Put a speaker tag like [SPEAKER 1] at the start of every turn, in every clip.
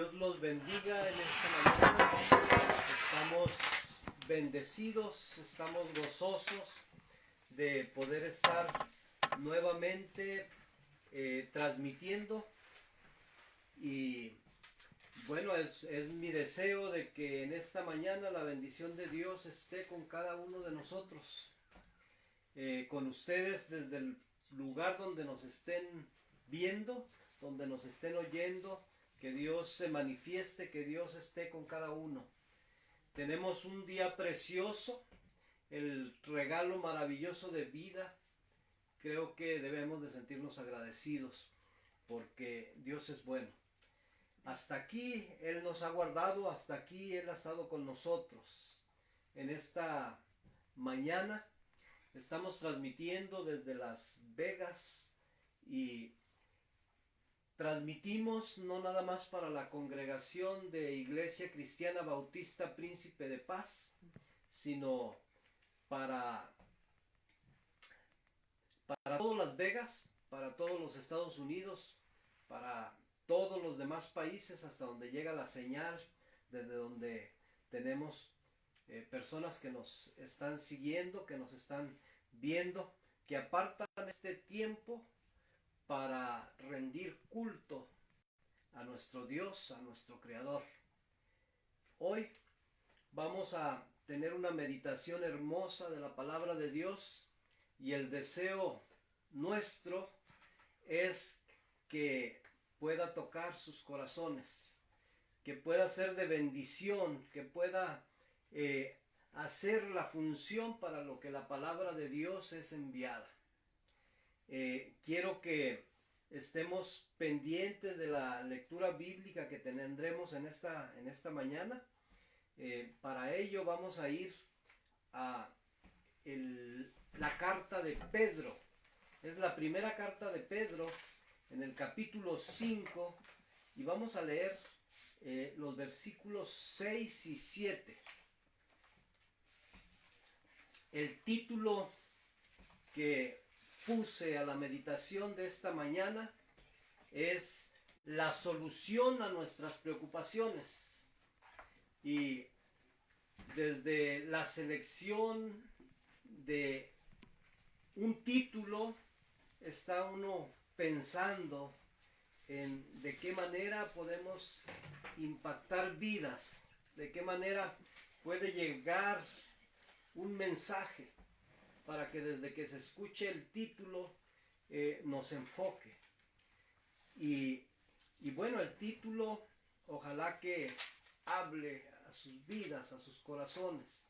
[SPEAKER 1] Dios los bendiga en esta mañana. Estamos bendecidos, estamos gozosos de poder estar nuevamente transmitiendo. Y bueno, es mi deseo de que en esta mañana la bendición de Dios esté con cada uno de nosotros, con ustedes desde el lugar donde nos estén viendo, donde nos estén oyendo. Que Dios se manifieste, que Dios esté con cada uno. Tenemos un día precioso, el regalo maravilloso de vida. Creo que debemos de sentirnos agradecidos porque Dios es bueno. Hasta aquí Él nos ha guardado, hasta aquí Él ha estado con nosotros. En esta mañana estamos transmitiendo desde Las Vegas y transmitimos no nada más para la congregación de Iglesia Cristiana Bautista Príncipe de Paz, sino para todo Las Vegas, para todos los Estados Unidos, para todos los demás países, hasta donde llega la señal, desde donde tenemos personas que nos están siguiendo, que nos están viendo, que apartan este tiempo para rendir culto a nuestro Dios, a nuestro Creador. Hoy vamos a tener una meditación hermosa de la palabra de Dios y el deseo nuestro es que pueda tocar sus corazones, que pueda ser de bendición, que pueda hacer la función para lo que la palabra de Dios es enviada. Quiero que estemos pendientes de la lectura bíblica que tendremos en esta mañana. Para ello vamos a ir a la carta de Pedro. Es la primera carta de Pedro en el capítulo 5 y vamos a leer los versículos 6 y 7. El título que puse a la meditación de esta mañana es la solución a nuestras preocupaciones. Y desde la selección de un título está uno pensando en de qué manera podemos impactar vidas, de qué manera puede llegar un mensaje para que desde que se escuche el título nos enfoque. Y bueno, el título ojalá que hable a sus vidas, a sus corazones.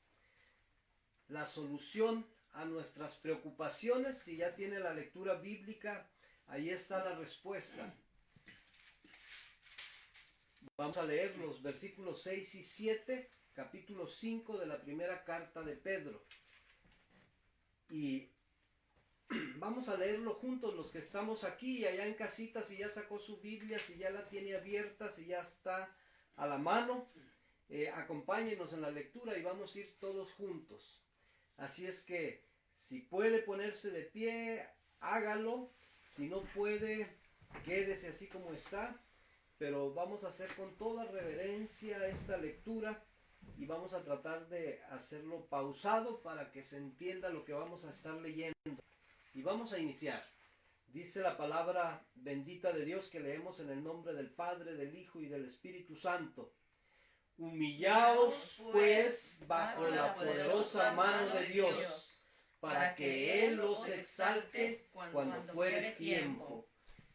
[SPEAKER 1] La solución a nuestras preocupaciones. Si ya tiene la lectura bíblica, ahí está la respuesta. Vamos a leer los versículos 6 y 7, capítulo 5 de la primera carta de Pedro. Y vamos a leerlo juntos los que estamos aquí y allá en casita. Si ya sacó su Biblia, si ya la tiene abierta, si ya está a la mano, acompáñenos en la lectura y vamos a ir todos juntos. Así es que si puede ponerse de pie, hágalo. Si no puede, quédese así como está. Pero vamos a hacer con toda reverencia esta lectura y vamos a tratar de hacerlo pausado para que se entienda lo que vamos a estar leyendo. Y vamos a iniciar. Dice la palabra bendita de Dios que leemos en el nombre del Padre, del Hijo y del Espíritu Santo. Humillaos pues bajo la poderosa mano de Dios, para que Él los exalte cuando fuere tiempo,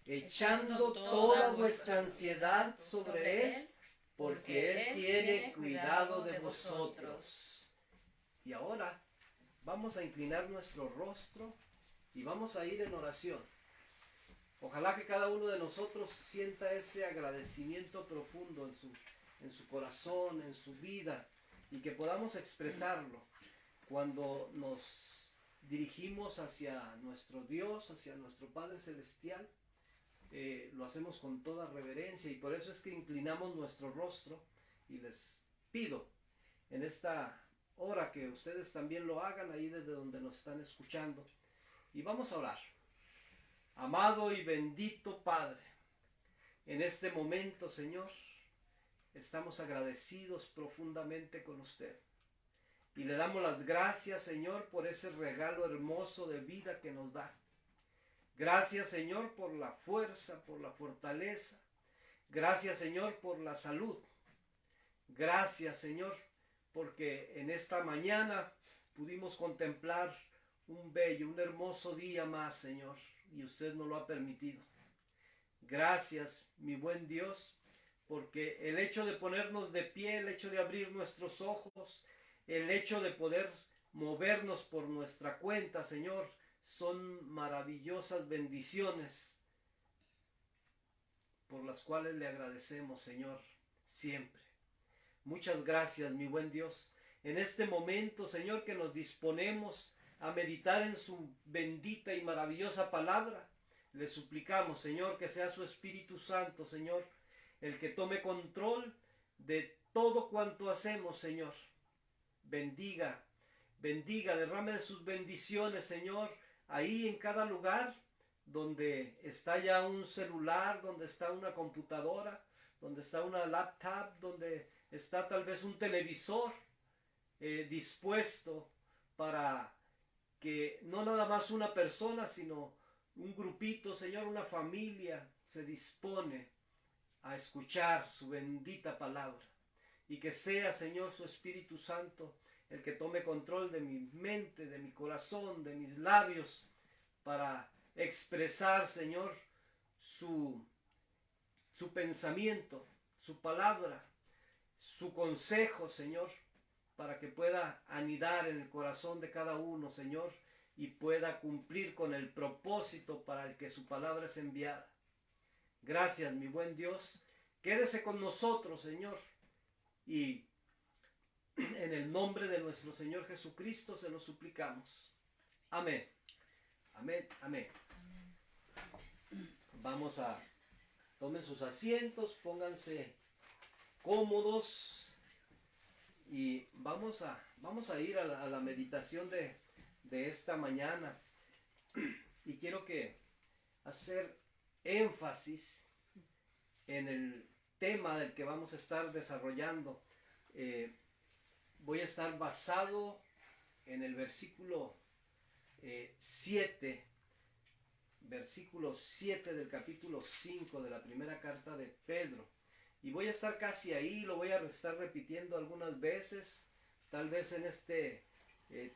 [SPEAKER 1] echando toda vuestra ansiedad sobre Él, porque Él tiene cuidado de vosotros. Y ahora vamos a inclinar nuestro rostro y vamos a ir en oración. Ojalá que cada uno de nosotros sienta ese agradecimiento profundo en su corazón, en su vida, y que podamos expresarlo cuando nos dirigimos hacia nuestro Dios, hacia nuestro Padre Celestial. Lo hacemos con toda reverencia y por eso es que inclinamos nuestro rostro y les pido en esta hora que ustedes también lo hagan ahí desde donde nos están escuchando. Y vamos a orar. Amado y bendito Padre, en este momento, Señor, estamos agradecidos profundamente con usted. Y le damos las gracias, Señor, por ese regalo hermoso de vida que nos da. Gracias, Señor, por la fuerza, por la fortaleza. Gracias, Señor, por la salud. Gracias, Señor, porque en esta mañana pudimos contemplar un bello, un hermoso día más, Señor, y usted nos lo ha permitido. Gracias, mi buen Dios, porque el hecho de ponernos de pie, el hecho de abrir nuestros ojos, el hecho de poder movernos por nuestra cuenta, Señor, son maravillosas bendiciones por las cuales le agradecemos, Señor, siempre. Muchas gracias, mi buen Dios. En este momento, Señor, que nos disponemos a meditar en su bendita y maravillosa palabra, le suplicamos, Señor, que sea su Espíritu Santo, Señor, el que tome control de todo cuanto hacemos, Señor. Bendiga, bendiga, derrame de sus bendiciones, Señor, ahí en cada lugar donde está ya un celular, donde está una computadora, donde está una laptop, donde está tal vez un televisor dispuesto para que no nada más una persona, sino un grupito, Señor, una familia se dispone a escuchar su bendita palabra. Y que sea, Señor, su Espíritu Santo el que tome control de mi mente, de mi corazón, de mis labios, para expresar, Señor, su pensamiento, su palabra, su consejo, Señor, para que pueda anidar en el corazón de cada uno, Señor, y pueda cumplir con el propósito para el que su palabra es enviada. Gracias, mi buen Dios. Quédese con nosotros, Señor, y en el nombre de nuestro Señor Jesucristo se lo suplicamos. Amén. Amén, amén. Vamos a... Tomen sus asientos, pónganse cómodos y vamos a ir a la meditación de esta mañana. Y quiero que hacer énfasis en el tema del que vamos a estar desarrollando. Voy a estar basado en el versículo 7, versículo 7 del capítulo 5 de la primera carta de Pedro. Y voy a estar casi ahí, lo voy a estar repitiendo algunas veces. Tal vez en este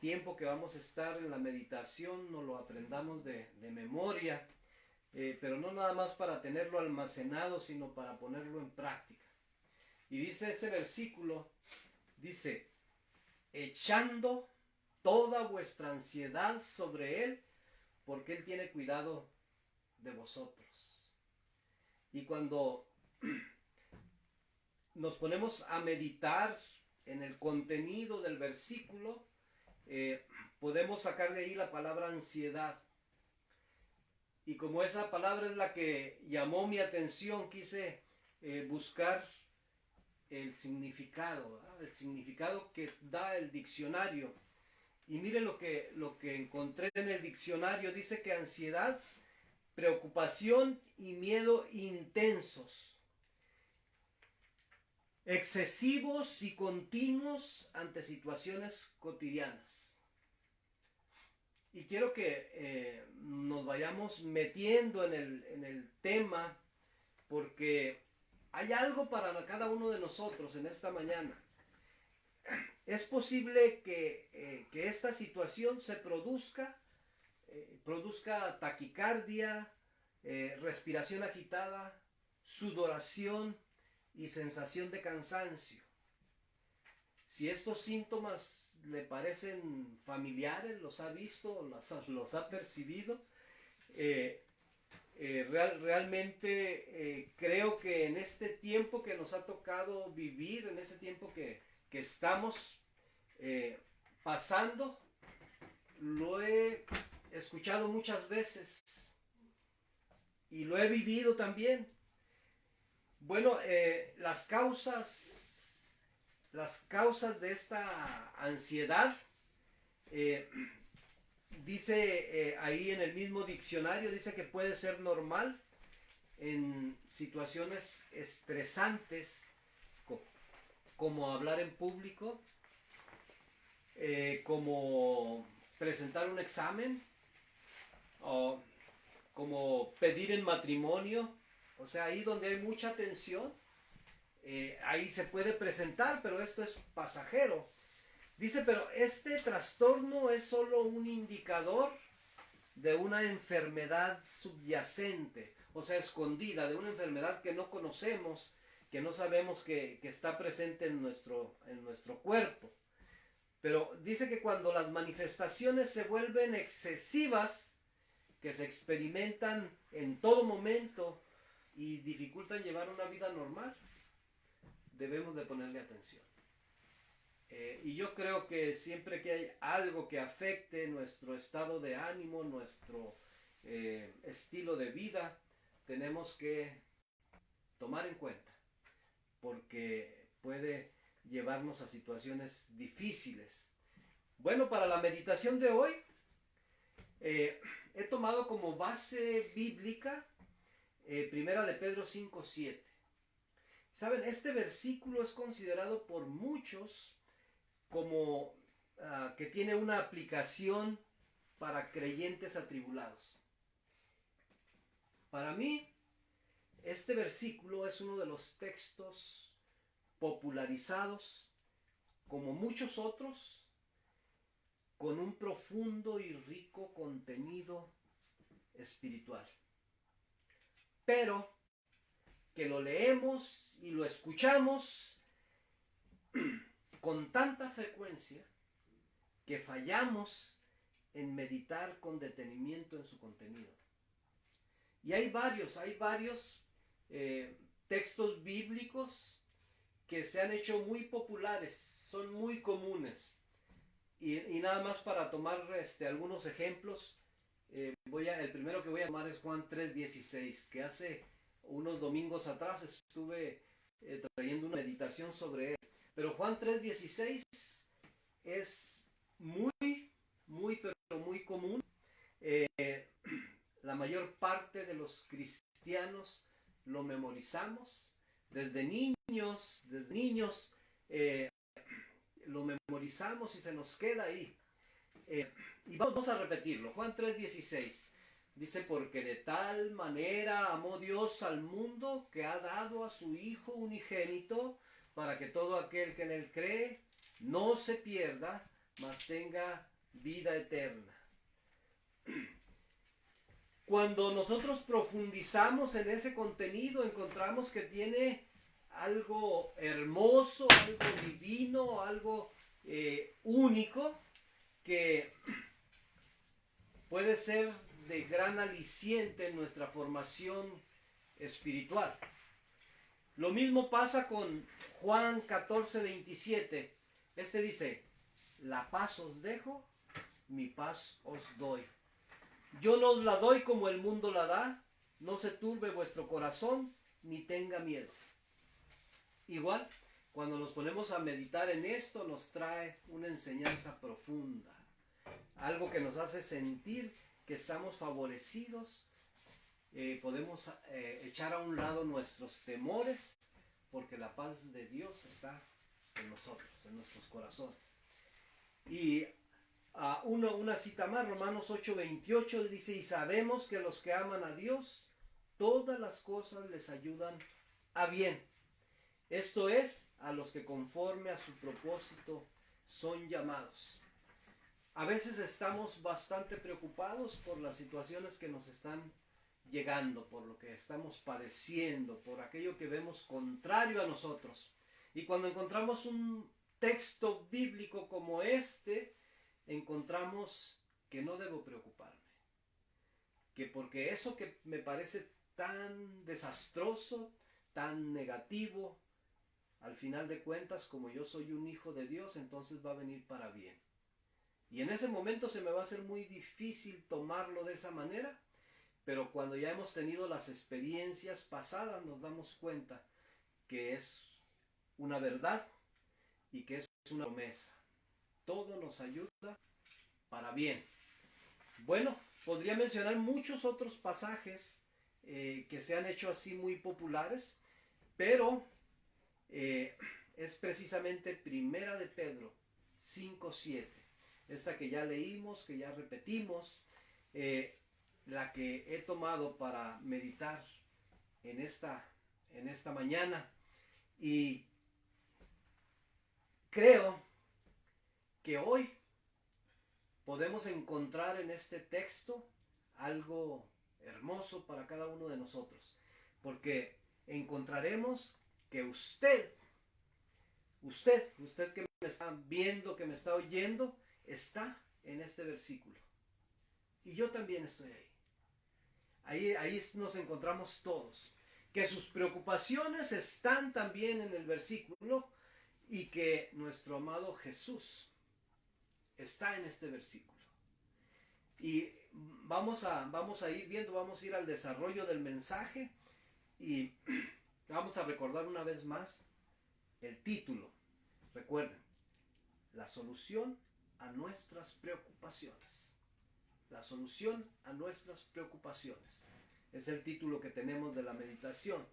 [SPEAKER 1] tiempo que vamos a estar en la meditación nos lo aprendamos de memoria, pero no nada más para tenerlo almacenado, sino para ponerlo en práctica. Y dice ese versículo, dice, echando toda vuestra ansiedad sobre Él, porque Él tiene cuidado de vosotros. Y cuando nos ponemos a meditar en el contenido del versículo, podemos sacar de ahí la palabra ansiedad. Y como esa palabra es la que llamó mi atención, quise buscar el significado, ¿verdad? El significado que da el diccionario. Y miren lo que encontré en el diccionario. Dice que ansiedad, preocupación y miedo intensos, excesivos y continuos ante situaciones cotidianas. Y quiero que nos vayamos metiendo en el tema, porque hay algo para cada uno de nosotros en esta mañana. Es posible que esta situación se produzca taquicardia, respiración agitada, sudoración y sensación de cansancio. Si estos síntomas le parecen familiares, los ha visto, los ha percibido, realmente creo que en este tiempo que nos ha tocado vivir, en ese tiempo que estamos pasando, lo he escuchado muchas veces y lo he vivido también. Bueno, las causas de esta ansiedad, dice ahí en el mismo diccionario, dice que puede ser normal en situaciones estresantes como hablar en público, como presentar un examen, o como pedir en matrimonio. O sea, ahí donde hay mucha tensión, ahí se puede presentar, pero esto es pasajero. Dice, pero este trastorno es solo un indicador de una enfermedad subyacente, o sea, escondida, de una enfermedad que no conocemos, que no sabemos que está presente en nuestro cuerpo. Pero dice que cuando las manifestaciones se vuelven excesivas, que se experimentan en todo momento y dificultan llevar una vida normal, debemos de ponerle atención. Y yo creo que siempre que hay algo que afecte nuestro estado de ánimo, nuestro estilo de vida, tenemos que tomar en cuenta, porque puede llevarnos a situaciones difíciles. Bueno, para la meditación de hoy, he tomado como base bíblica Primera de Pedro 5:7. Saben, este versículo es considerado por muchos como que tiene una aplicación para creyentes atribulados. Para mí, este versículo es uno de los textos popularizados, como muchos otros, con un profundo y rico contenido espiritual. Pero que lo leemos y lo escuchamos con tanta frecuencia que fallamos en meditar con detenimiento en su contenido. Y hay varios textos bíblicos que se han hecho muy populares, son muy comunes. Y nada más para tomar algunos ejemplos, el primero que voy a tomar es Juan 3:16, que hace unos domingos atrás estuve trayendo una meditación sobre él. Pero Juan 3:16 es pero muy común. La mayor parte de los cristianos lo memorizamos. Desde niños lo memorizamos y se nos queda ahí. Y vamos a repetirlo. Juan 3:16 dice, porque de tal manera amó Dios al mundo que ha dado a su Hijo unigénito, para que todo aquel que en él cree no se pierda, mas tenga vida eterna. Cuando nosotros profundizamos en ese contenido, encontramos que tiene algo hermoso, algo divino, algo único, que puede ser de gran aliciente en nuestra formación espiritual. Lo mismo pasa con Juan 14:27. Este dice, la paz os dejo, mi paz os doy. Yo no os la doy como el mundo la da, no se turbe vuestro corazón, ni tenga miedo. Igual, cuando nos ponemos a meditar en esto, nos trae una enseñanza profunda. Algo que nos hace sentir que estamos favorecidos. Podemos echar a un lado nuestros temores, porque la paz de Dios está en nosotros, en nuestros corazones. Y una cita más, Romanos 8:28 dice, y sabemos que los que aman a Dios, todas las cosas les ayudan a bien. Esto es, a los que conforme a su propósito son llamados. A veces estamos bastante preocupados por las situaciones que nos están llegando, por lo que estamos padeciendo, por aquello que vemos contrario a nosotros. Y cuando encontramos un texto bíblico como este, encontramos que no debo preocuparme. Que porque eso que me parece tan desastroso, tan negativo, al final de cuentas, como yo soy un hijo de Dios, entonces va a venir para bien. Y en ese momento se me va a hacer muy difícil tomarlo de esa manera, pero cuando ya hemos tenido las experiencias pasadas nos damos cuenta que es una verdad y que es una promesa. Todo nos ayuda para bien. Bueno, podría mencionar muchos otros pasajes que se han hecho así muy populares, pero es precisamente Primera de Pedro 5:7. Esta que ya leímos, que ya repetimos, la que he tomado para meditar en esta mañana. Y creo que hoy podemos encontrar en este texto algo hermoso para cada uno de nosotros, porque encontraremos que usted que me está viendo, que me está oyendo, está en este versículo. Y yo también estoy ahí. Ahí nos encontramos todos. Que sus preocupaciones están también en el versículo y que nuestro amado Jesús está en este versículo. Y vamos a ir viendo, vamos a ir al desarrollo del mensaje y vamos a recordar una vez más el título. Recuerden, la solución a nuestras preocupaciones. La solución a nuestras preocupaciones. Es el título que tenemos de la meditación.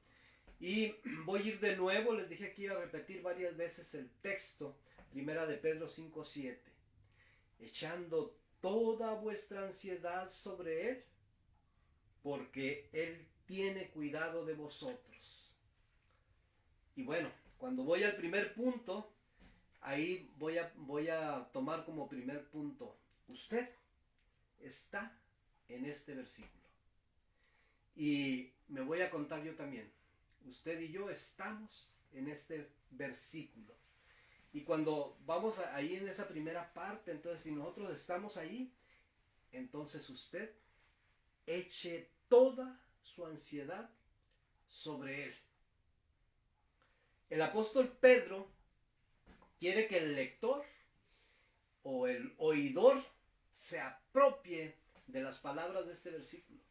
[SPEAKER 1] Y voy a ir de nuevo, les dije que iba a repetir varias veces el texto, Primera de Pedro 5:7. Echando toda vuestra ansiedad sobre Él, porque Él tiene cuidado de vosotros. Y bueno, cuando voy al primer punto, ahí voy a tomar como primer punto, usted está en este versículo. Y me voy a contar yo también. Usted y yo estamos en este versículo. Y cuando vamos ahí en esa primera parte, entonces si nosotros estamos ahí, entonces usted eche toda su ansiedad sobre Él. El apóstol Pedro quiere que el lector o el oidor se apropie de las palabras de este versículo.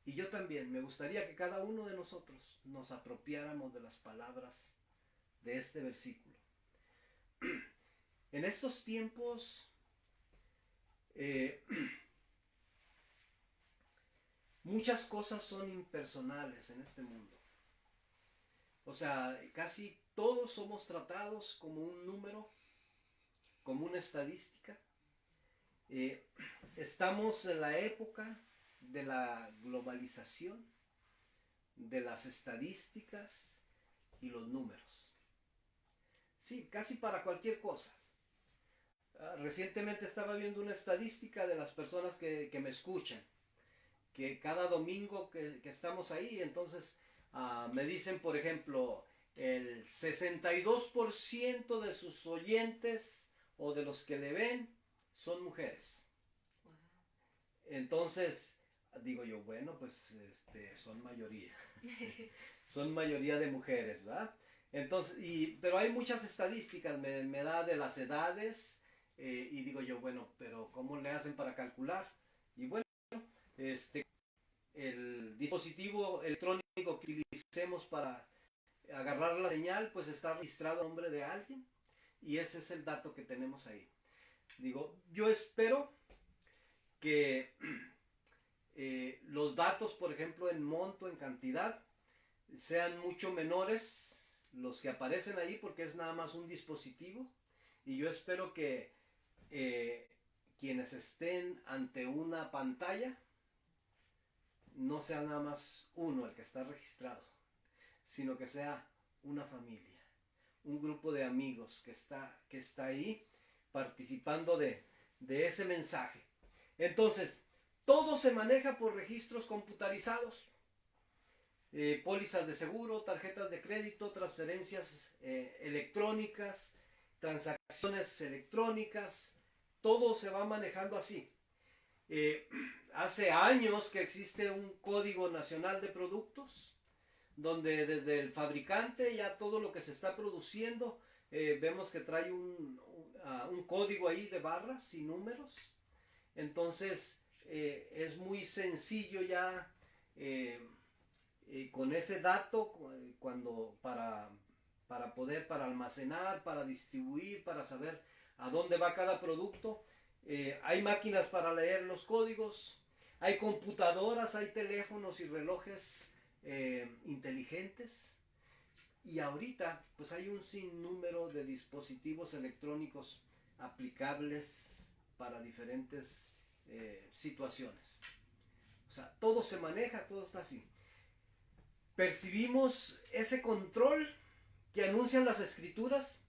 [SPEAKER 1] Y yo también, me gustaría que cada uno de nosotros nos apropiáramos de las palabras de este versículo. En estos tiempos, muchas cosas son impersonales en este mundo. O sea, casi todos somos tratados como un número, como una estadística. Estamos en la época de la globalización, de las estadísticas y los números. Sí, casi para cualquier cosa. Recientemente estaba viendo una estadística de las personas que me escuchan, que cada domingo que estamos ahí, entonces me dicen, por ejemplo, el 62% de sus oyentes o de los que le ven son mujeres. Entonces, digo yo, bueno, pues son mayoría. Son mayoría de mujeres, ¿verdad? Entonces, pero hay muchas estadísticas, me da de las edades, y digo yo, bueno, pero ¿cómo le hacen para calcular? Y bueno, el dispositivo electrónico que utilicemos para agarrar la señal, pues está registrado a nombre de alguien, y ese es el dato que tenemos ahí. Digo, yo espero que los datos, por ejemplo, en monto, en cantidad, sean mucho menores los que aparecen ahí, porque es nada más un dispositivo. Y yo espero que quienes estén ante una pantalla no sea nada más uno el que está registrado, sino que sea una familia, un grupo de amigos que está ahí participando de ese mensaje. Entonces, todo se maneja por registros computarizados, pólizas de seguro, tarjetas de crédito, transferencias electrónicas, transacciones electrónicas, todo se va manejando así. Hace años que existe un Código Nacional de Productos, donde desde el fabricante ya todo lo que se está produciendo, vemos que trae un código ahí de barras y números. Entonces es muy sencillo ya con ese dato para almacenar, para distribuir, para saber a dónde va cada producto. Hay máquinas para leer los códigos, hay computadoras, hay teléfonos y relojes inteligentes. Y ahorita pues hay un sinnúmero de dispositivos electrónicos aplicables para diferentes situaciones. O sea, todo se maneja, todo está así. Percibimos ese control que anuncian las escrituras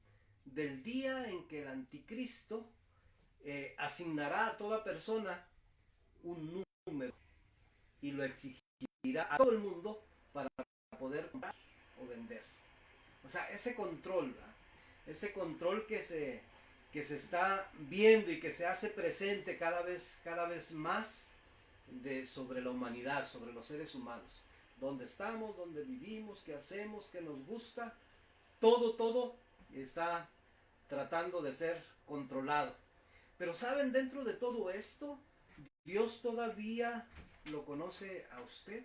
[SPEAKER 1] del día en que el anticristo asignará a toda persona un número y lo exigirá a todo el mundo para poder comprar o vender. O sea, ese control, ¿verdad? Ese control que se está viendo y que se hace presente cada vez más sobre la humanidad, sobre los seres humanos. ¿Dónde estamos? ¿Dónde vivimos? ¿Qué hacemos? ¿Qué nos gusta? Todo está tratando de ser controlado. Pero saben, dentro de todo esto, Dios todavía lo conoce a usted,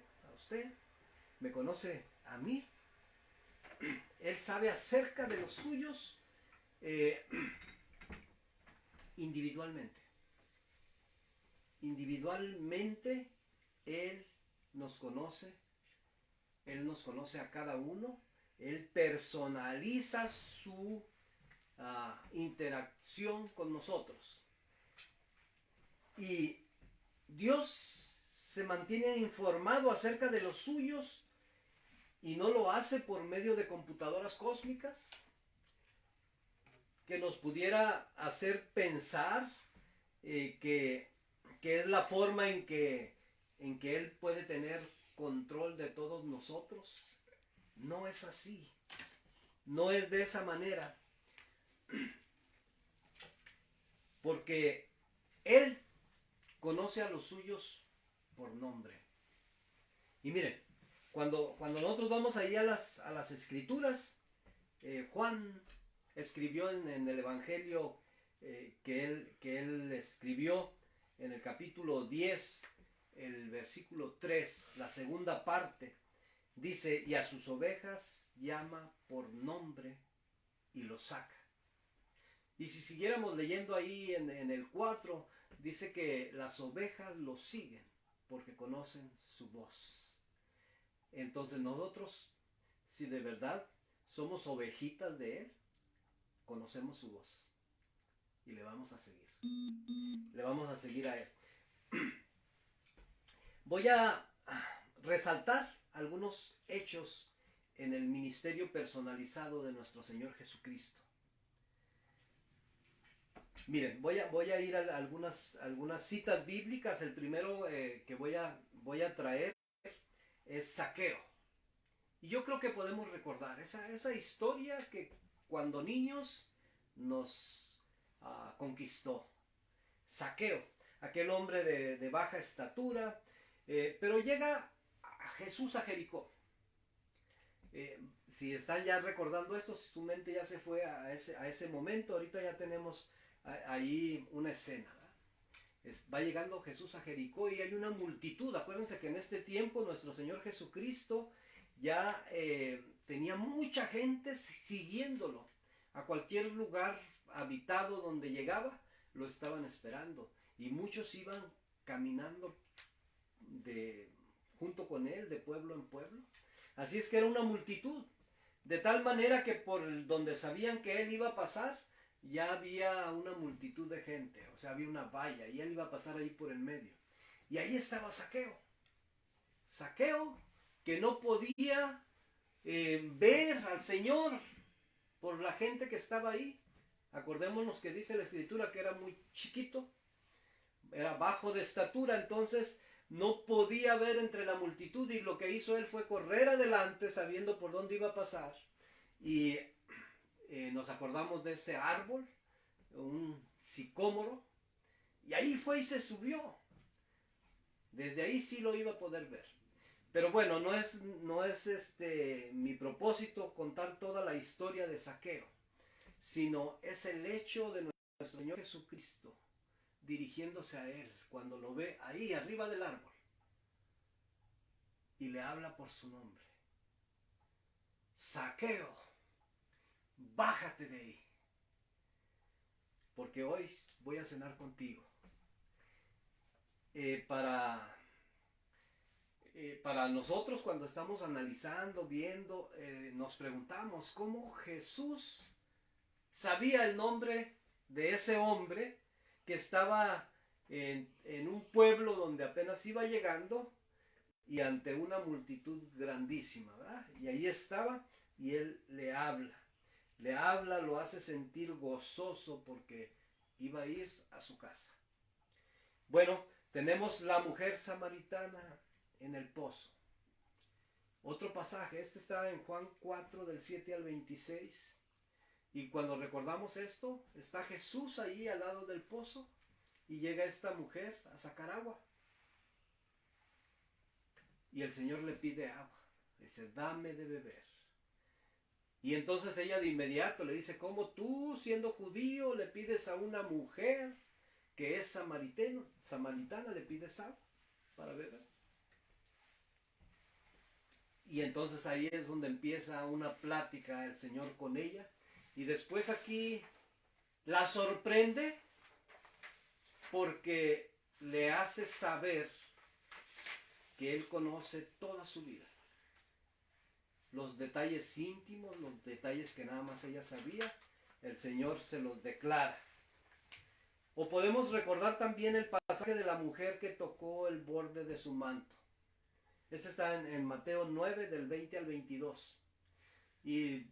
[SPEAKER 1] me conoce a mí. Él sabe acerca de los suyos individualmente. Individualmente, Él nos conoce a cada uno, Él personaliza su interacción con nosotros. Y Dios se mantiene informado acerca de los suyos y no lo hace por medio de computadoras cósmicas que nos pudiera hacer pensar que es la forma en que Él puede tener control de todos nosotros. No es así. No es de esa manera. Porque Él conoce a los suyos por nombre. Y miren, cuando nosotros vamos ahí a las escrituras, Juan escribió en el Evangelio que él escribió en el capítulo 10, el versículo 3, la segunda parte, dice, y a sus ovejas llama por nombre y los saca. Y si siguiéramos leyendo ahí en el 4, dice que las ovejas lo siguen porque conocen su voz. Entonces nosotros, si de verdad somos ovejitas de Él, conocemos su voz y le vamos a seguir. Le vamos a seguir a Él. Voy a resaltar algunos hechos en el ministerio personalizado de nuestro Señor Jesucristo. Miren, voy a ir a algunas citas bíblicas. El primero que voy a traer es Zaqueo. Y yo creo que podemos recordar esa historia que cuando niños nos conquistó. Zaqueo, aquel hombre de baja estatura, pero llega a Jesús a Jericó. Si están ya recordando esto, si su mente ya se fue a ese momento, ahorita ya tenemos ahí una escena. Va llegando Jesús a Jericó y hay una multitud. Acuérdense que en este tiempo nuestro Señor Jesucristo ya tenía mucha gente siguiéndolo. A cualquier lugar habitado donde llegaba, lo estaban esperando. Y muchos iban caminando junto con él, de pueblo en pueblo. Así es que era una multitud. De tal manera que por donde sabían que él iba a pasar, ya había una multitud de gente. O sea, había una valla y él iba a pasar ahí por el medio. Y ahí estaba Zaqueo. Zaqueo que no podía ver al Señor por la gente que estaba ahí. Acordémonos que dice la escritura que era muy chiquito, era bajo de estatura, entonces no podía ver entre la multitud, y lo que hizo él fue correr adelante sabiendo por dónde iba a pasar. Y nos acordamos de ese árbol, un sicómoro, y ahí fue y se subió. Desde ahí sí lo iba a poder ver. Pero bueno, no es mi propósito contar toda la historia de Zaqueo, sino es el hecho de nuestro Señor Jesucristo dirigiéndose a él cuando lo ve ahí arriba del árbol y le habla por su nombre. Zaqueo, bájate de ahí, porque hoy voy a cenar contigo. Para para nosotros cuando estamos analizando, viendo, nos preguntamos cómo Jesús sabía el nombre de ese hombre que estaba en un pueblo donde apenas iba llegando y ante una multitud grandísima, ¿verdad? Y ahí estaba y él le habla, lo hace sentir gozoso porque iba a ir a su casa. Bueno, tenemos la mujer samaritana en el pozo. Otro pasaje, este está en Juan 4 del 7 al 26. Y cuando recordamos esto, está Jesús ahí al lado del pozo y llega esta mujer a sacar agua. Y el Señor le pide agua. Le dice, dame de beber. Y entonces ella de inmediato le dice, ¿cómo tú, siendo judío, le pides a una mujer que es samaritana, le pides agua para beber? Y entonces ahí es donde empieza una plática el Señor con ella. Y después aquí la sorprende porque le hace saber que Él conoce toda su vida. Los detalles íntimos, los detalles que nada más ella sabía, el Señor se los declara. O podemos recordar también el pasaje de la mujer que tocó el borde de su manto. Este está en Mateo 9 del 20 al 22. Y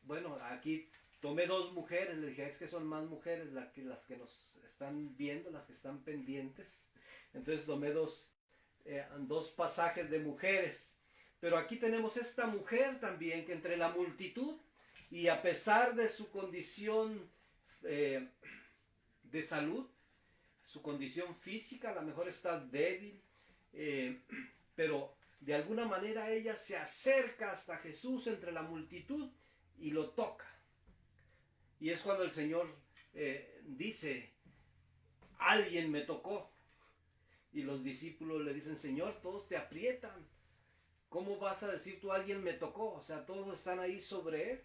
[SPEAKER 1] bueno, aquí tomé dos mujeres, le dije, es que son más mujeres las que nos están viendo, las que están pendientes. Entonces tomé dos pasajes de mujeres. Pero aquí tenemos esta mujer también que entre la multitud y a pesar de su condición de salud, su condición física, a lo mejor está débil, pero de alguna manera ella se acerca hasta Jesús entre la multitud y lo toca. Y es cuando el Señor dice, alguien me tocó. Y los discípulos le dicen, Señor, todos te aprietan. ¿Cómo vas a decir tú, alguien me tocó? O sea, todos están ahí sobre él.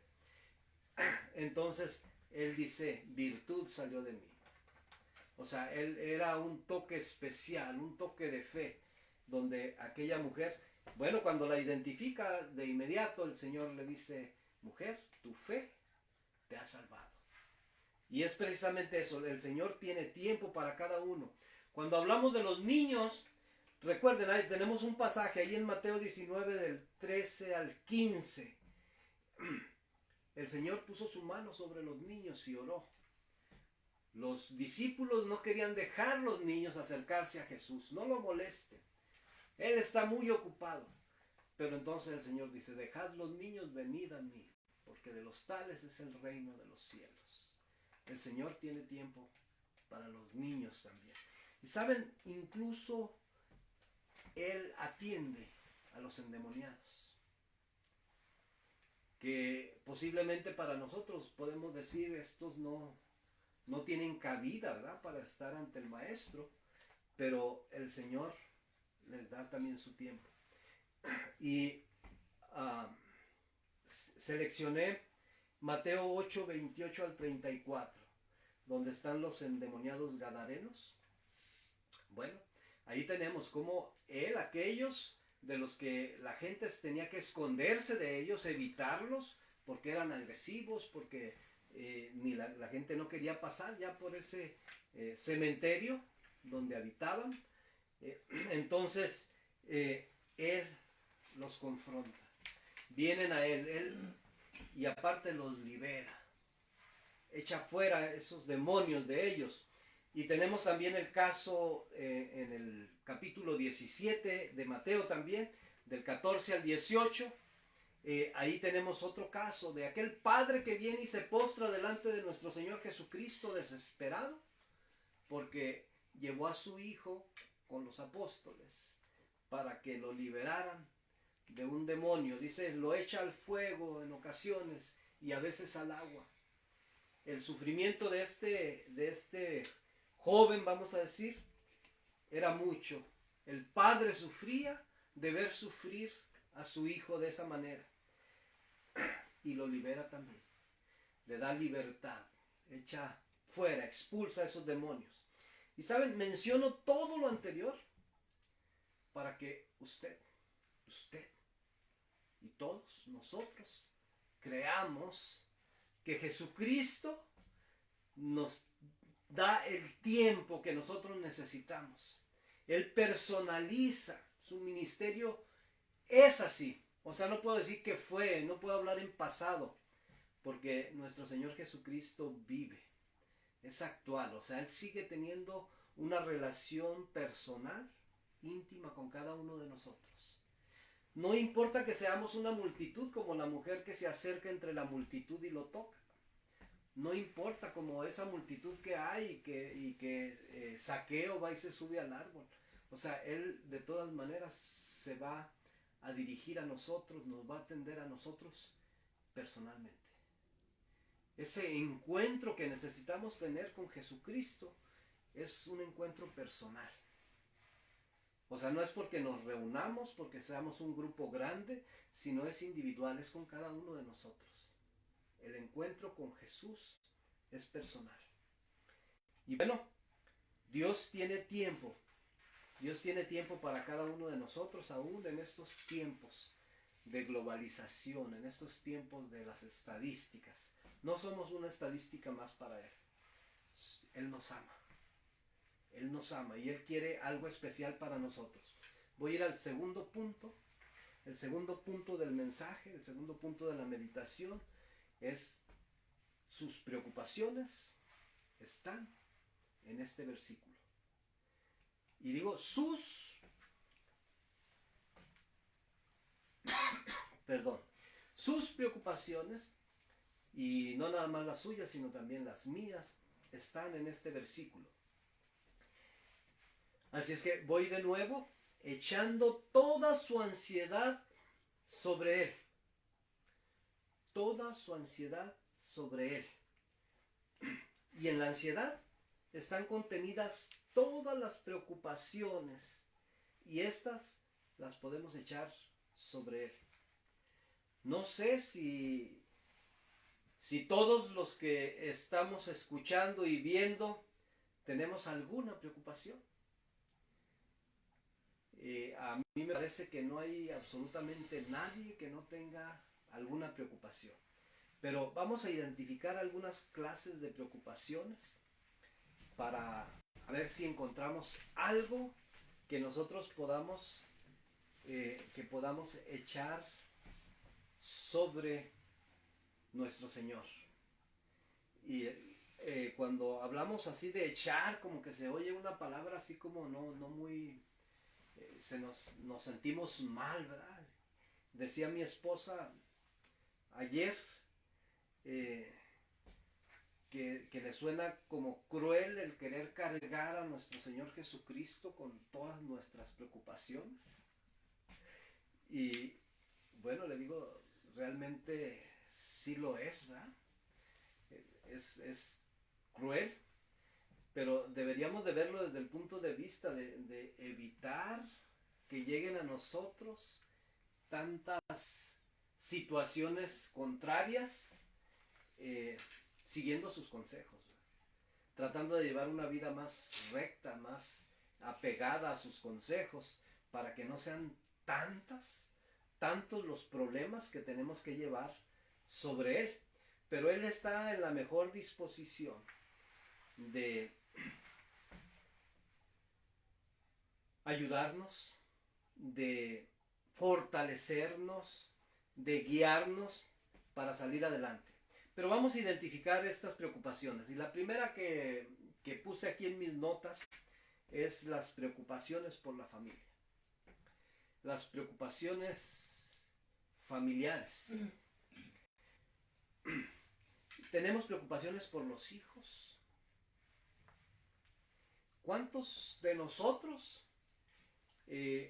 [SPEAKER 1] Entonces, él dice, virtud salió de mí. O sea, él era un toque especial, un toque de fe, donde aquella mujer, bueno, cuando la identifica de inmediato, el Señor le dice, mujer, tu fe te ha salvado. Y es precisamente eso, el Señor tiene tiempo para cada uno. Cuando hablamos de los niños, recuerden, ahí tenemos un pasaje ahí en Mateo 19 del 13 al 15. El Señor puso su mano sobre los niños y oró. Los discípulos no querían dejar los niños acercarse a Jesús, no lo molesten. Él está muy ocupado. Pero entonces el Señor dice, dejad los niños, venid a mí, porque de los tales es el reino de los cielos. El Señor tiene tiempo para los niños también. Y saben, incluso Él atiende a los endemoniados. Que posiblemente para nosotros podemos decir, estos no tienen cabida, ¿verdad?, para estar ante el Maestro. Pero el Señor les da también su tiempo. Y seleccioné Mateo 8, 28 al 34, donde están los endemoniados gadarenos. Bueno, ahí tenemos cómo él, aquellos de los que la gente tenía que esconderse de ellos, evitarlos, porque eran agresivos, porque ni la gente no quería pasar ya por ese cementerio donde habitaban. Entonces, él los confronta. Vienen a él y aparte los libera. Echa fuera esos demonios de ellos. Y tenemos también el caso en el capítulo 17 de Mateo también, del 14 al 18. Ahí tenemos otro caso de aquel padre que viene y se postra delante de nuestro Señor Jesucristo desesperado, porque llevó a su hijo con los apóstoles para que lo liberaran de un demonio. Dice, lo echa al fuego en ocasiones y a veces al agua. El sufrimiento de este joven, vamos a decir, era mucho. El padre sufría de ver sufrir a su hijo de esa manera. Y lo libera también. Le da libertad. Echa fuera, expulsa a esos demonios. Y saben, menciono todo lo anterior para que usted y todos nosotros creamos que Jesucristo nos da el tiempo que nosotros necesitamos. Él personaliza su ministerio, es así. O sea, no puedo decir que fue, no puedo hablar en pasado, porque nuestro Señor Jesucristo vive, es actual. O sea, Él sigue teniendo una relación personal, íntima con cada uno de nosotros. No importa que seamos una multitud, como la mujer que se acerca entre la multitud y lo toca. No importa como esa multitud que hay y que Zaqueo va y se sube al árbol. O sea, Él de todas maneras se va a dirigir a nosotros, nos va a atender a nosotros personalmente. Ese encuentro que necesitamos tener con Jesucristo es un encuentro personal. O sea, no es porque nos reunamos, porque seamos un grupo grande, sino es individual, es con cada uno de nosotros. El encuentro con Jesús es personal. Y bueno, Dios tiene tiempo. Dios tiene tiempo para cada uno de nosotros, aún en estos tiempos de globalización, en estos tiempos de las estadísticas. No somos una estadística más para Él. Él nos ama. Él nos ama y Él quiere algo especial para nosotros. Voy a ir al segundo punto. El segundo punto del mensaje, el segundo punto de la meditación es: sus preocupaciones están en este versículo. Y digo sus preocupaciones, y no nada más las suyas, sino también las mías, están en este versículo. Así es que voy de nuevo, echando toda su ansiedad sobre Él. Toda su ansiedad sobre Él. Y en la ansiedad están contenidas todas las preocupaciones, y estas las podemos echar sobre Él. No sé si todos los que estamos escuchando y viendo tenemos alguna preocupación. A mí me parece que no hay absolutamente nadie que no tenga alguna preocupación. Pero vamos a identificar algunas clases de preocupaciones para ver si encontramos algo que nosotros podamos echar sobre nuestro Señor. Y cuando hablamos así de echar, como que se oye una palabra así como no muy... nos sentimos mal, ¿verdad? Decía mi esposa ayer que le suena como cruel el querer cargar a nuestro Señor Jesucristo con todas nuestras preocupaciones. Y bueno, le digo, realmente sí lo es, ¿verdad? Es cruel, pero deberíamos de verlo desde el punto de vista de evitar que lleguen a nosotros tantas situaciones contrarias, siguiendo sus consejos, tratando de llevar una vida más recta, más apegada a sus consejos, para que no sean tantos los problemas que tenemos que llevar sobre Él. Pero Él está en la mejor disposición de ayudarnos, de fortalecernos, de guiarnos para salir adelante. Pero vamos a identificar estas preocupaciones. Y la primera que puse aquí en mis notas es las preocupaciones por la familia. Las preocupaciones familiares. Tenemos preocupaciones por los hijos. ¿Cuántos de nosotros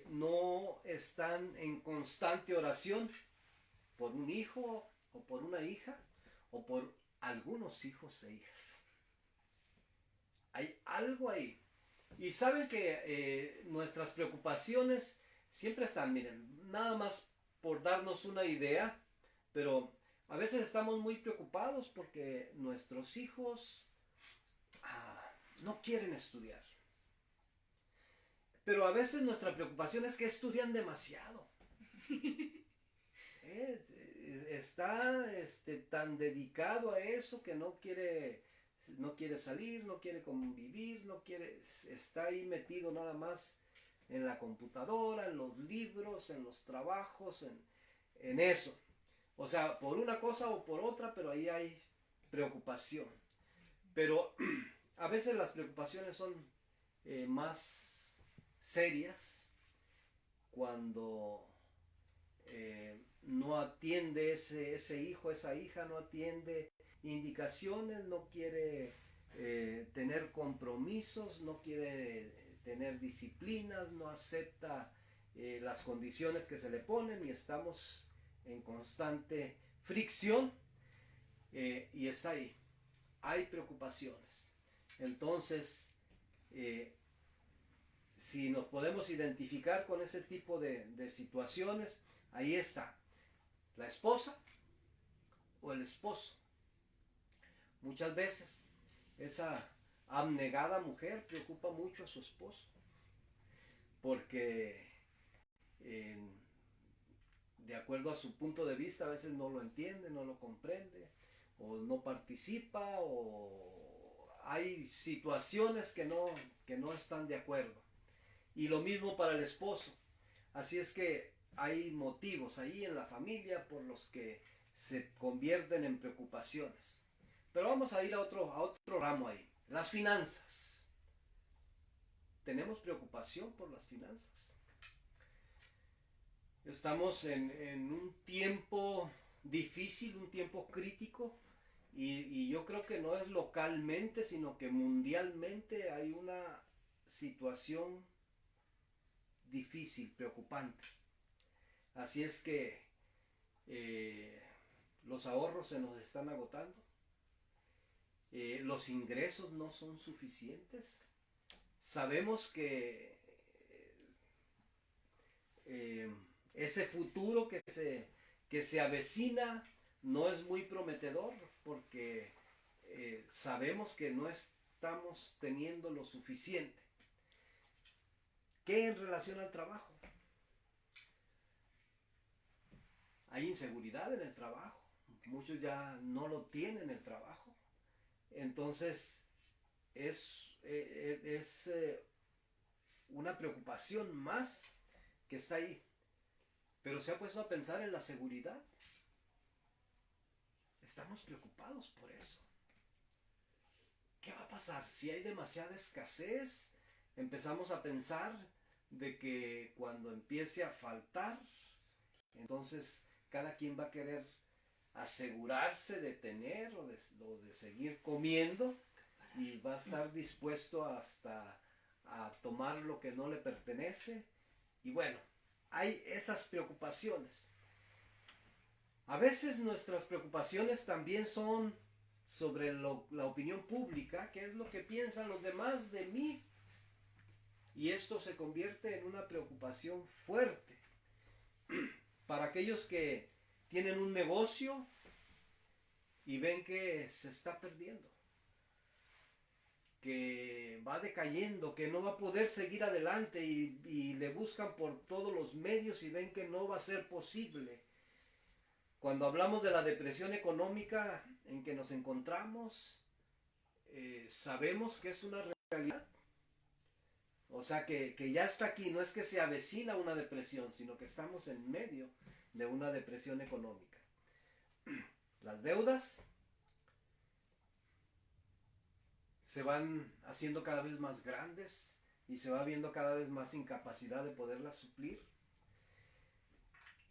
[SPEAKER 1] no están en constante oración por un hijo o por una hija o por algunos hijos e hijas? Hay algo ahí. Y saben que nuestras preocupaciones siempre están, miren, nada más por darnos una idea, pero a veces estamos muy preocupados porque nuestros hijos no quieren estudiar. Pero a veces nuestra preocupación es que estudian demasiado. Está tan dedicado a eso que no quiere salir, no quiere convivir, está ahí metido nada más en la computadora, en los libros, en los trabajos, en eso. O sea, por una cosa o por otra, pero ahí hay preocupación. Pero a veces las preocupaciones son más serias cuando no atiende ese hijo, esa hija, no atiende indicaciones, no quiere tener compromisos, no quiere tener disciplinas, no acepta las condiciones que se le ponen y estamos en constante fricción y está ahí. Hay preocupaciones. Entonces, si nos podemos identificar con ese tipo de situaciones, ahí está, la esposa o el esposo. Muchas veces esa abnegada mujer preocupa mucho a su esposo, porque de acuerdo a su punto de vista a veces no lo entiende, no lo comprende, o no participa, o hay situaciones que no están de acuerdo. Y lo mismo para el esposo. Así es que hay motivos ahí en la familia por los que se convierten en preocupaciones. Pero vamos a ir a otro ramo ahí. Las finanzas. ¿Tenemos preocupación por las finanzas? Estamos en un tiempo difícil, un tiempo crítico, y yo creo que no es localmente, sino que mundialmente hay una situación difícil, preocupante. Así es que los ahorros se nos están agotando, los ingresos no son suficientes. Sabemos que ese futuro que se avecina no es muy prometedor, porque sabemos que no estamos teniendo lo suficiente. ¿Qué en relación al trabajo? Hay inseguridad en el trabajo. Muchos ya no lo tienen el trabajo. Entonces es una preocupación más que está ahí. Pero se ha puesto a pensar en la seguridad. Estamos preocupados por eso. ¿Qué va a pasar? Si hay demasiada escasez, empezamos a pensar de que cuando empiece a faltar, entonces cada quien va a querer asegurarse de tener o de seguir comiendo, y va a estar dispuesto hasta a tomar lo que no le pertenece. Y bueno, hay esas preocupaciones. A veces nuestras preocupaciones también son sobre la opinión pública, qué es lo que piensan los demás de mí. Y esto se convierte en una preocupación fuerte para aquellos que tienen un negocio y ven que se está perdiendo, que va decayendo, que no va a poder seguir adelante, y le buscan por todos los medios y ven que no va a ser posible. Cuando hablamos de la depresión económica en que nos encontramos, sabemos que es una realidad. O sea, que ya está aquí, no es que se avecina una depresión, sino que estamos en medio de una depresión económica. Las deudas se van haciendo cada vez más grandes y se va viendo cada vez más incapacidad de poderlas suplir.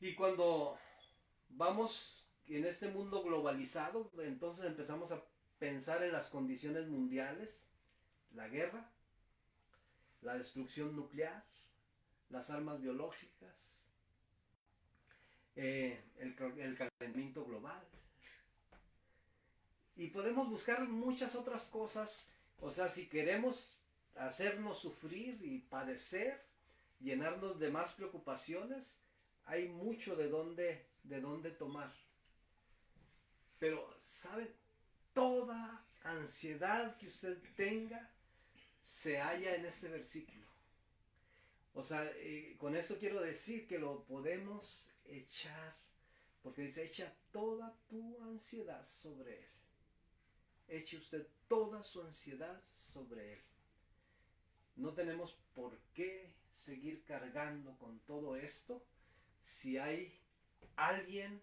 [SPEAKER 1] Y cuando vamos en este mundo globalizado, entonces empezamos a pensar en las condiciones mundiales, la guerra, la destrucción nuclear, las armas biológicas, el calentamiento global. Y podemos buscar muchas otras cosas. O sea, si queremos hacernos sufrir y padecer, llenarnos de más preocupaciones, hay mucho de dónde tomar. Pero, ¿saben? Toda ansiedad que usted tenga se halla en este versículo. O sea, con esto quiero decir que lo podemos echar, porque dice, echa toda tu ansiedad sobre Él. Eche usted toda su ansiedad sobre Él. No tenemos por qué seguir cargando con todo esto si hay alguien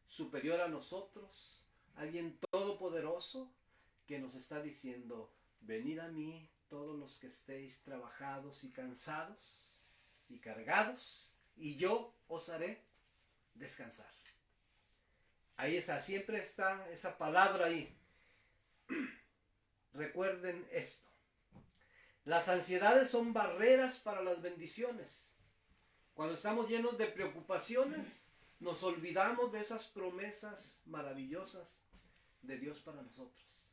[SPEAKER 1] superior a nosotros, alguien todopoderoso que nos está diciendo, venid a mí todos los que estéis trabajados y cansados y cargados, y yo os haré descansar. Ahí está, siempre está esa palabra ahí. Recuerden esto. Las ansiedades son barreras para las bendiciones. Cuando estamos llenos de preocupaciones, nos olvidamos de esas promesas maravillosas de Dios para nosotros.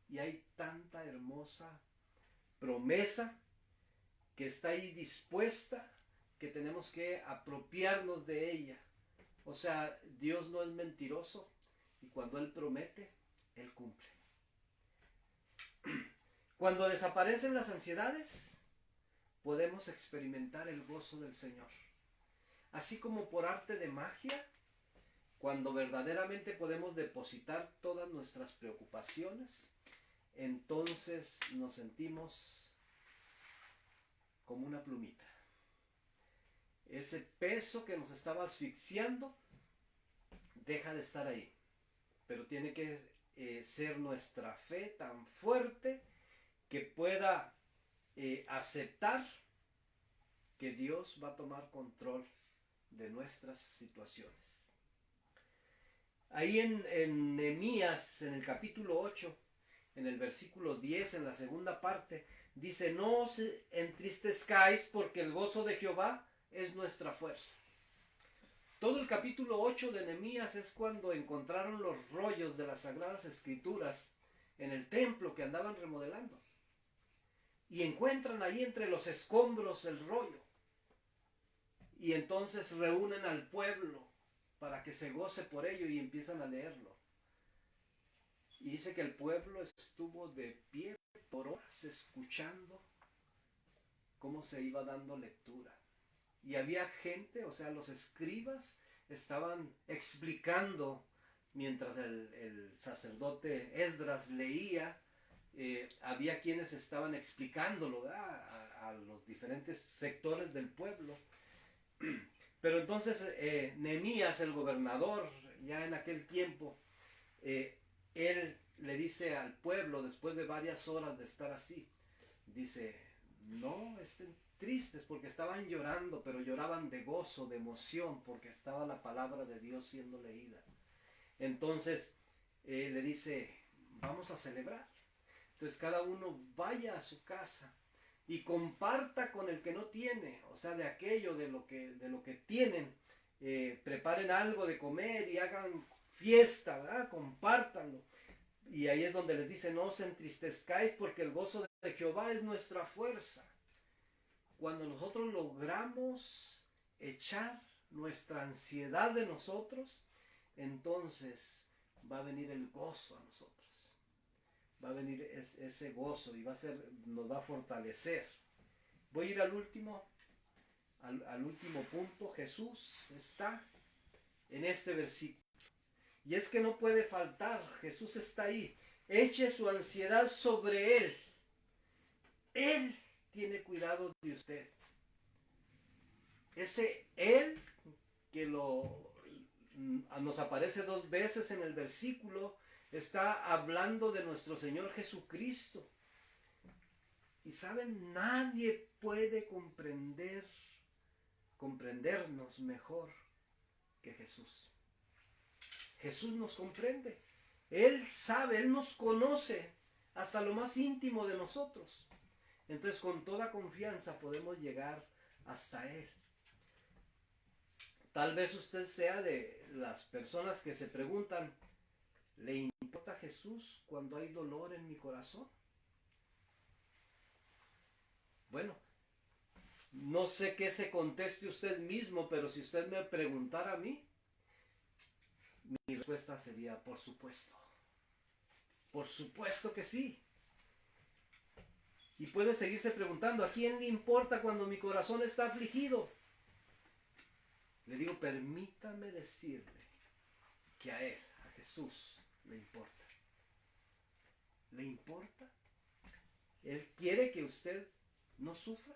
[SPEAKER 1] Y hay tanta hermosa promesa que está ahí dispuesta, que tenemos que apropiarnos de ella. O sea, Dios no es mentiroso y cuando Él promete, Él cumple. Cuando desaparecen las ansiedades, podemos experimentar el gozo del Señor. Así como por arte de magia, cuando verdaderamente podemos depositar todas nuestras preocupaciones, entonces nos sentimos como una plumita. Ese peso que nos estaba asfixiando deja de estar ahí. Pero tiene que ser nuestra fe tan fuerte que pueda aceptar que Dios va a tomar control de nuestras situaciones. Ahí en Nehemías, en el capítulo 8, en el versículo 10, en la segunda parte, dice, no os entristezcáis porque el gozo de Jehová es nuestra fuerza. Todo el capítulo 8 de Nehemías es cuando encontraron los rollos de las Sagradas Escrituras en el templo que andaban remodelando. Y encuentran ahí entre los escombros el rollo. Y entonces reúnen al pueblo para que se goce por ello y empiezan a leerlo. Y dice que el pueblo estuvo de pie por horas escuchando cómo se iba dando lectura. Y había gente, o sea, los escribas estaban explicando mientras el sacerdote Esdras leía. Había quienes estaban explicándolo a los diferentes sectores del pueblo. Pero entonces Nehemías, el gobernador, ya en aquel tiempo, él le dice al pueblo, después de varias horas de estar así, dice, no estén tristes porque estaban llorando, pero lloraban de gozo, de emoción, porque estaba la palabra de Dios siendo leída. Entonces le dice, vamos a celebrar. Entonces cada uno vaya a su casa y comparta con el que no tiene, o sea, de aquello, de lo que tienen. Preparen algo de comer y hagan fiesta, ¿verdad? Compártanlo. Y ahí es donde les dice, no os entristezcáis porque el gozo de Jehová es nuestra fuerza. Cuando nosotros logramos echar nuestra ansiedad de nosotros, entonces va a venir el gozo a nosotros. Va a venir ese gozo y nos va a fortalecer. Voy a ir al último punto. Jesús está en este versículo. Y es que no puede faltar. Jesús está ahí. Eche su ansiedad sobre Él. Él tiene cuidado de usted. Ese Él que nos aparece 2 veces en el versículo, está hablando de nuestro Señor Jesucristo. Y saben, nadie puede comprendernos mejor que Jesús. Jesús nos comprende. Él sabe, Él nos conoce hasta lo más íntimo de nosotros. Entonces con toda confianza podemos llegar hasta Él. Tal vez usted sea de las personas que se preguntan, ¿le importa a Jesús cuando hay dolor en mi corazón? Bueno, no sé qué se conteste usted mismo, pero si usted me preguntara a mí, mi respuesta sería, por supuesto. Por supuesto que sí. Y puede seguirse preguntando, ¿a quién le importa cuando mi corazón está afligido? Le digo, permítame decirle que a Él, a Jesús, le importa. ¿Le importa? Él quiere que usted no sufra,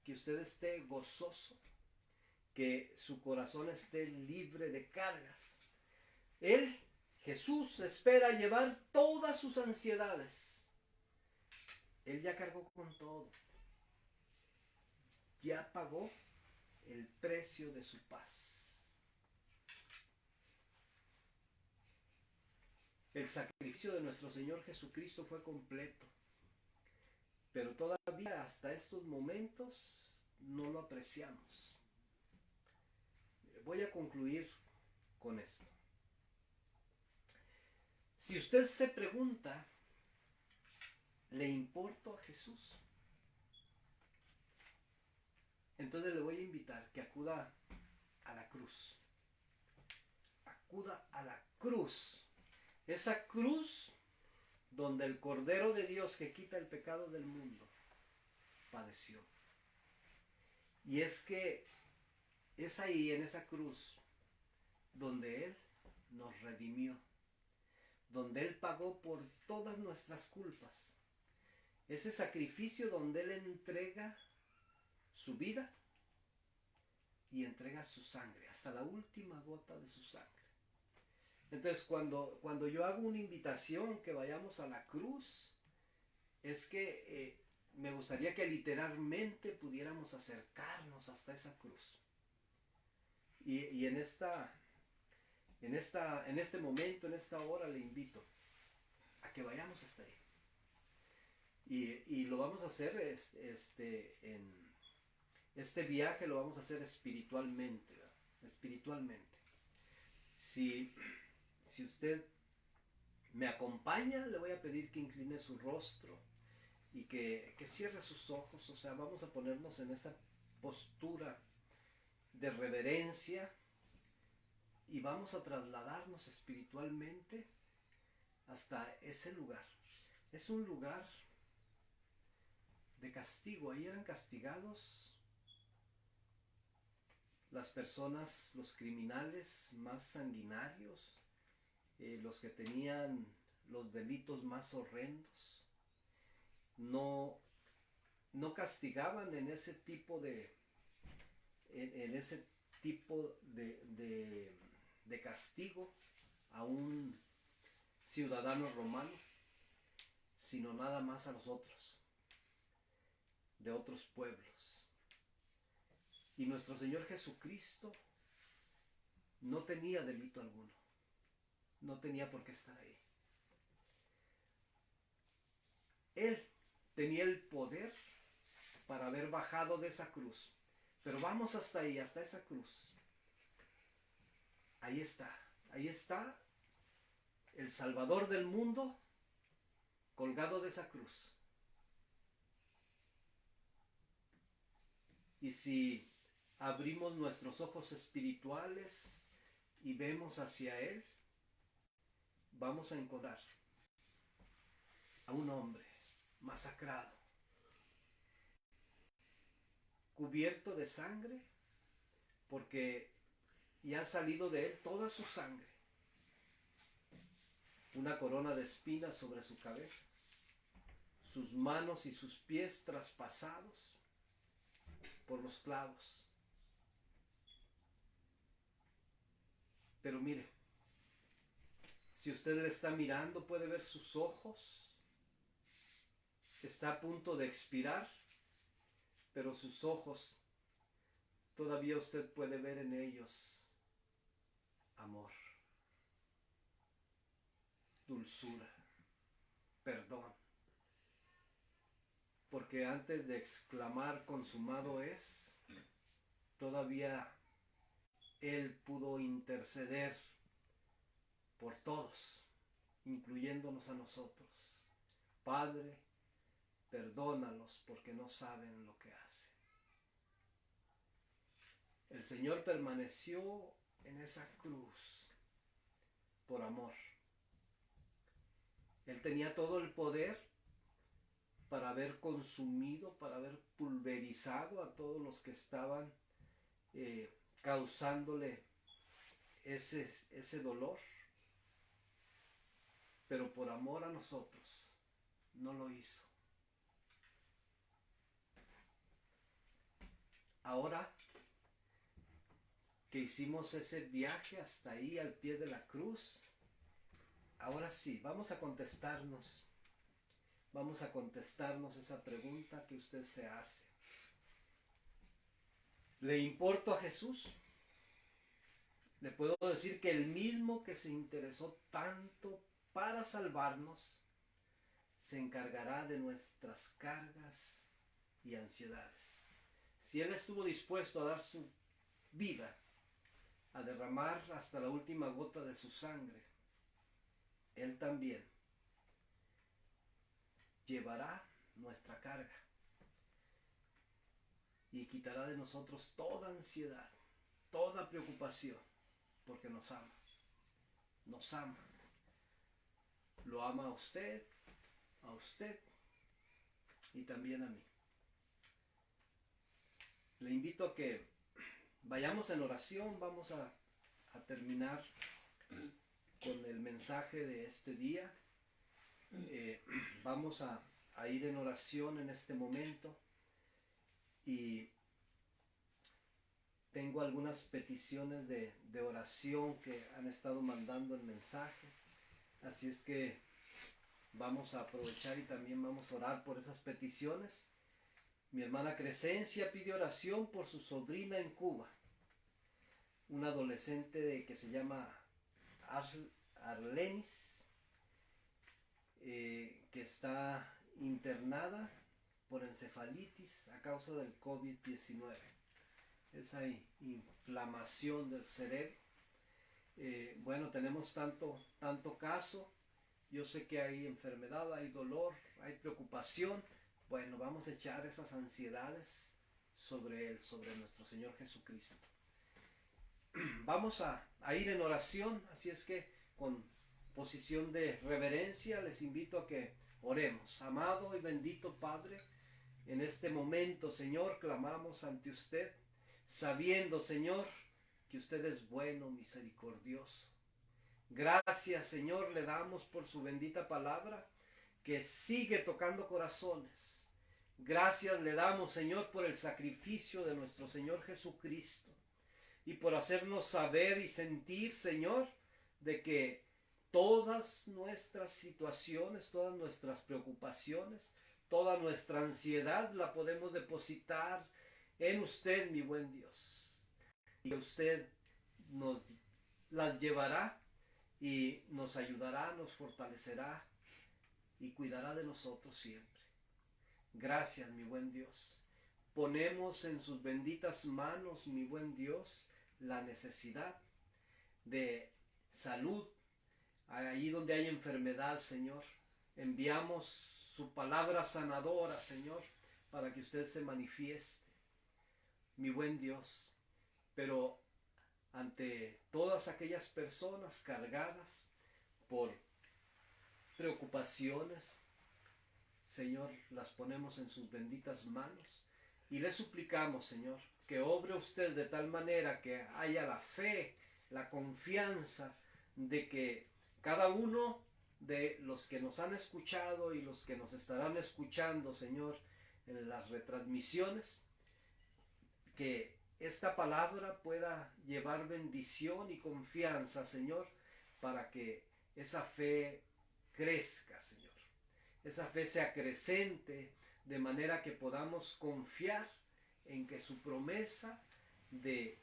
[SPEAKER 1] que usted esté gozoso, que su corazón esté libre de cargas. Él, Jesús, espera llevar todas sus ansiedades. Él ya cargó con todo. Ya pagó el precio de su paz. El sacrificio de nuestro Señor Jesucristo fue completo. Pero todavía hasta estos momentos no lo apreciamos. Voy a concluir con esto. Si usted se pregunta, ¿le importo a Jesús? Entonces le voy a invitar que acuda a la cruz. Acuda a la cruz. Esa cruz donde el Cordero de Dios que quita el pecado del mundo padeció. Y es que es ahí en esa cruz donde Él nos redimió, donde Él pagó por todas nuestras culpas. Ese sacrificio donde Él entrega su vida y entrega su sangre, hasta la última gota de su sangre. Entonces cuando yo hago una invitación que vayamos a la cruz, es que me gustaría que literalmente pudiéramos acercarnos hasta esa cruz. Y en este momento, en esta hora, le invito a que vayamos hasta ahí. Y lo vamos a hacer, este viaje lo vamos a hacer espiritualmente, ¿verdad? Espiritualmente. Si usted me acompaña, le voy a pedir que incline su rostro y que cierre sus ojos. O sea, vamos a ponernos en esa postura de reverencia y vamos a trasladarnos espiritualmente hasta ese lugar. Es un lugar de castigo. Ahí eran castigados las personas, los criminales más sanguinarios, los que tenían los delitos más horrendos. No castigaban en ese tipo de castigo a un ciudadano romano, sino nada más a los otros, de otros pueblos. Y nuestro Señor Jesucristo no tenía delito alguno, no tenía por qué estar ahí. Él tenía el poder para haber bajado de esa cruz. Pero vamos hasta ahí, hasta esa cruz. Ahí está el Salvador del mundo colgado de esa cruz. Y si abrimos nuestros ojos espirituales y vemos hacia Él, vamos a encontrar a un hombre masacrado, cubierto de sangre, porque ya ha salido de Él toda su sangre. Una corona de espinas sobre su cabeza, sus manos y sus pies traspasados por los clavos. Pero mire, si usted le está mirando, puede ver sus ojos. Está a punto de expirar, pero sus ojos, todavía usted puede ver en ellos amor, dulzura, perdón. Porque antes de exclamar consumado es, todavía Él pudo interceder por todos, incluyéndonos a nosotros. Padre, perdónalos porque no saben lo que hacen. El Señor permaneció en esa cruz por amor. Él tenía todo el poder para haber consumido, para haber pulverizado a todos los que estaban causándole ese dolor, pero por amor a nosotros no lo hizo. Ahora que hicimos ese viaje hasta ahí al pie de la cruz, ahora sí, vamos a contestarnos esa pregunta que usted se hace. ¿Le importo a Jesús? Le puedo decir que el mismo que se interesó tanto para salvarnos, se encargará de nuestras cargas y ansiedades. Si Él estuvo dispuesto a dar su vida, a derramar hasta la última gota de su sangre, Él también llevará nuestra carga y quitará de nosotros toda ansiedad, toda preocupación, porque nos ama. Nos ama. Lo ama a usted y también a mí. Le invito a que vayamos en oración. Vamos a terminar con el mensaje de este día. Vamos a ir en oración en este momento, y tengo algunas peticiones de oración que han estado mandando el mensaje, así es que vamos a aprovechar y también vamos a orar por esas peticiones. Mi hermana Crescencia pide oración por su sobrina en Cuba, una adolescente que se llama Arlenis, que está internada por encefalitis a causa del COVID-19. Esa inflamación del cerebro. Bueno, tenemos tanto caso. Yo sé que hay enfermedad, hay dolor, hay preocupación. Bueno, vamos a echar esas ansiedades sobre Él, sobre nuestro Señor Jesucristo. Vamos a ir en oración, así es que con posición de reverencia les invito a que oremos. Amado y bendito Padre, en este momento, Señor, clamamos ante usted, sabiendo, Señor, que usted es bueno, misericordioso. Gracias, Señor, le damos por su bendita palabra que sigue tocando corazones. Gracias le damos, Señor, por el sacrificio de nuestro Señor Jesucristo y por hacernos saber y sentir, Señor, de que todas nuestras situaciones, todas nuestras preocupaciones, toda nuestra ansiedad la podemos depositar en usted, mi buen Dios. Y usted nos las llevará y nos ayudará, nos fortalecerá y cuidará de nosotros siempre. Gracias, mi buen Dios. Ponemos en sus benditas manos, mi buen Dios, la necesidad de salud. Allí donde hay enfermedad, Señor, enviamos su palabra sanadora, Señor, para que usted se manifieste, mi buen Dios. Pero ante todas aquellas personas cargadas por preocupaciones, Señor, las ponemos en sus benditas manos y le suplicamos, Señor, que obre usted de tal manera que haya la fe, la confianza de que cada uno de los que nos han escuchado y los que nos estarán escuchando, Señor, en las retransmisiones, que esta palabra pueda llevar bendición y confianza, Señor, para que esa fe crezca, Señor. Esa fe se acrecente de manera que podamos confiar en que su promesa de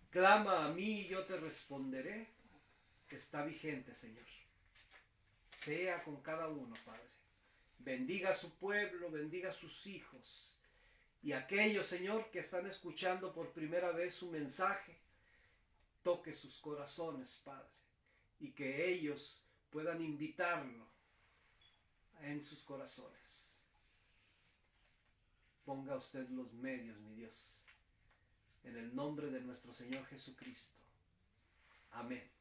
[SPEAKER 1] clama a mí y yo te responderé está vigente, Señor. Sea con cada uno, Padre. Bendiga a su pueblo, bendiga a sus hijos. Y aquellos, Señor, que están escuchando por primera vez su mensaje, toque sus corazones, Padre, y que ellos puedan invitarlo en sus corazones. Ponga usted los medios, mi Dios, en el nombre de nuestro Señor Jesucristo. Amén.